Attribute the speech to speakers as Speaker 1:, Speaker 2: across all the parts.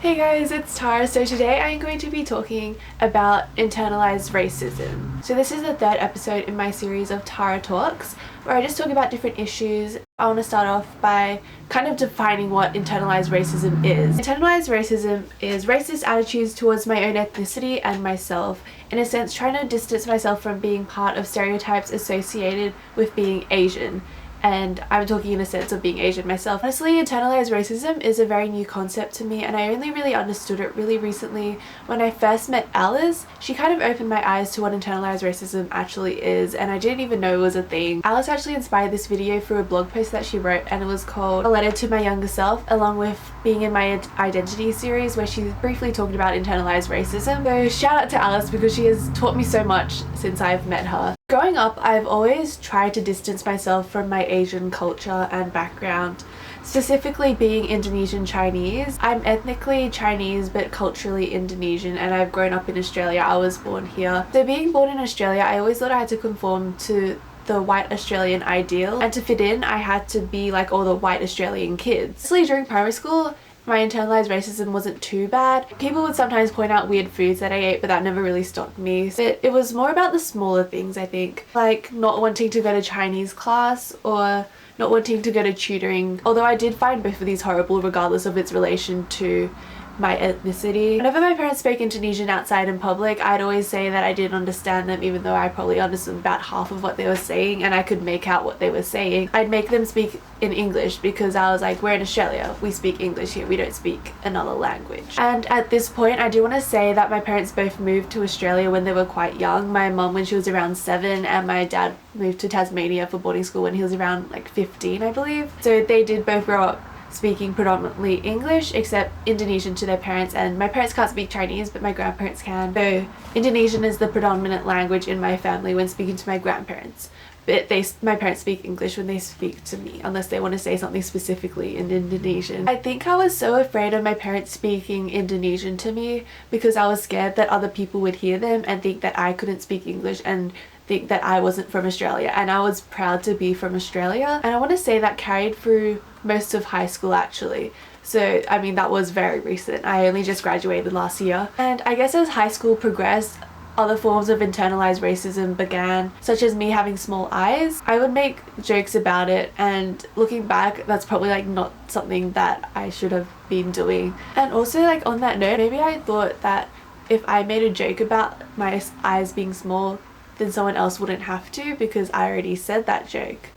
Speaker 1: Hey guys, it's Tara. So today I'm going to be talking about internalized racism. So this is the third episode in my series of Tara Talks, where I just talk about different issues. I want to start off by kind of defining what internalized racism is. Internalized racism is racist attitudes towards my own ethnicity and myself, in a sense trying to distance myself from being part of stereotypes associated with being Asian. And I'm talking in a sense of being Asian myself. Honestly, internalized racism is a very new concept to me, and I only really understood it really recently. When I first met Alice, she kind of opened my eyes to what internalized racism actually is, and I didn't even know it was a thing. Alice actually inspired this video through a blog post that she wrote, and it was called A Letter to My Younger Self, along with being in my identity series where she briefly talked about internalized racism. So shout out to Alice because she has taught me so much since I've met her. Growing up, I've always tried to distance myself from my Asian culture and background, specifically being Indonesian Chinese. I'm ethnically Chinese but culturally Indonesian, and I've grown up in Australia. I was born here. So being born in Australia, I always thought I had to conform to the white Australian ideal, and to fit in I had to be like all the white Australian kids. Especially during primary school, my internalized racism wasn't too bad. People would sometimes point out weird foods that I ate, but that never really stopped me. But it was more about the smaller things, I think, like not wanting to go to Chinese class or not wanting to go to tutoring, although I did find both of these horrible regardless of its relation to my ethnicity. Whenever my parents spoke Indonesian outside in public, I'd always say that I didn't understand them, even though I probably understood about half of what they were saying and I could make out what they were saying. I'd make them speak in English because I was like, we're in Australia, we speak English here, we don't speak another language. And at this point, I do want to say that my parents both moved to Australia when they were quite young. My mum when she was around 7, and my dad moved to Tasmania for boarding school when he was around like 15, I believe. So they did both grow up speaking predominantly English, except Indonesian to their parents, and my parents can't speak Chinese but my grandparents can. So Indonesian is the predominant language in my family when speaking to my grandparents, but my parents speak English when they speak to me, unless they want to say something specifically in Indonesian. I think I was so afraid of my parents speaking Indonesian to me because I was scared that other people would hear them and think that I couldn't speak English and think that I wasn't from Australia, and I was proud to be from Australia. And I want to say that carried through most of high school actually. So I mean, that was very recent. I only just graduated last year. And I guess as high school progressed, other forms of internalized racism began, such as me having small eyes. I would make jokes about it, and looking back, that's probably like not something that I should have been doing. And also, like, on that note, maybe I thought that if I made a joke about my eyes being small, then someone else wouldn't have to because I already said that joke.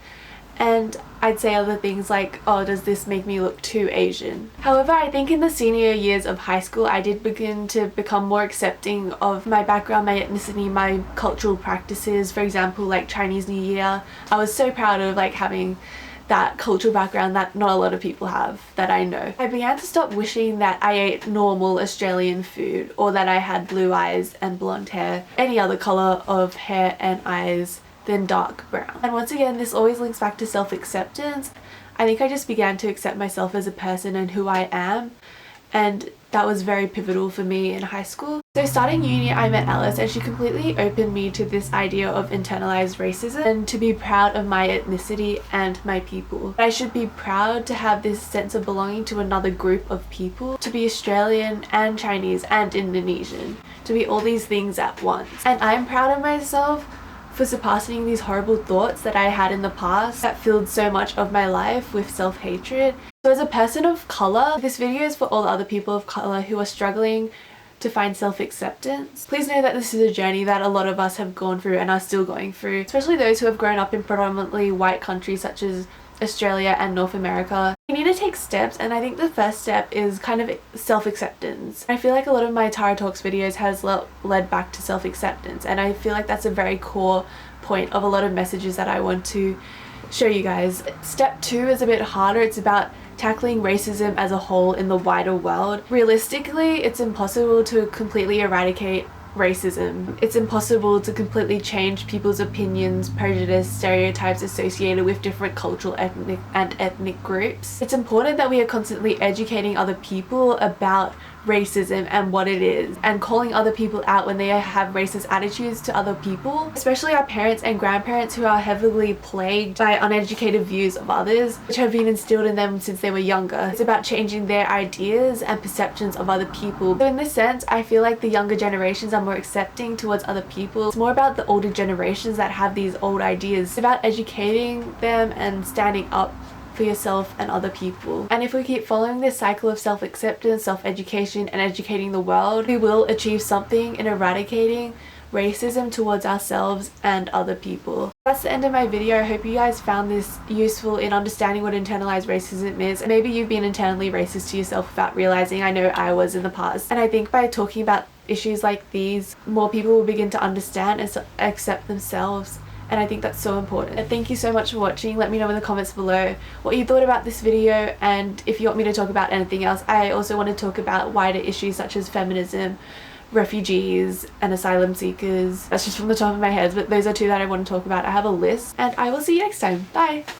Speaker 1: And I'd say other things like, oh, does this make me look too Asian? However, I think in the senior years of high school, I did begin to become more accepting of my background, my ethnicity, my cultural practices. For example, like Chinese New Year. I was so proud of like having that cultural background that not a lot of people have that I know. I began to stop wishing that I ate normal Australian food, or that I had blue eyes and blonde hair, any other colour of hair and eyes than dark brown. And once again, this always links back to self-acceptance. I think I just began to accept myself as a person and who I am, and that was very pivotal for me in high school. So starting uni, I met Alice, and she completely opened me to this idea of internalized racism and to be proud of my ethnicity and my people. I should be proud to have this sense of belonging to another group of people, to be Australian and Chinese and Indonesian, to be all these things at once. And I'm proud of myself for surpassing these horrible thoughts that I had in the past that filled so much of my life with self-hatred. So as a person of colour, this video is for all other people of colour who are struggling to find self-acceptance. Please know that this is a journey that a lot of us have gone through and are still going through, especially those who have grown up in predominantly white countries such as Australia and North America. You need to take steps, and I think the first step is kind of self-acceptance. I feel like a lot of my Tara Talks videos has led back to self-acceptance, and I feel like that's a very core point of a lot of messages that I want to show you guys. Step 2 is a bit harder. It's about tackling racism as a whole in the wider world. Realistically, it's impossible to completely eradicate racism. It's impossible to completely change people's opinions, prejudice, stereotypes associated with different cultural, ethnic groups. It's important that we are constantly educating other people about racism and what it is, and calling other people out when they have racist attitudes to other people, especially our parents and grandparents who are heavily plagued by uneducated views of others, which have been instilled in them since they were younger. It's about changing their ideas and perceptions of other people. So in this sense, I feel like the younger generations are more accepting towards other people. It's more about the older generations that have these old ideas. It's about educating them and standing up for yourself and other people. And if we keep following this cycle of self-acceptance, self-education, and educating the world, we will achieve something in eradicating racism towards ourselves and other people. That's the end of my video. I hope you guys found this useful in understanding what internalized racism is. Maybe you've been internally racist to yourself without realizing. I know I was in the past. And I think by talking about issues like these, more people will begin to understand and accept themselves. And I think that's so important. And thank you so much for watching. Let me know in the comments below what you thought about this video, and if you want me to talk about anything else. I also want to talk about wider issues such as feminism, refugees, and asylum seekers. That's just from the top of my head, but those are two that I want to talk about. I have a list, and I will see you next time. Bye!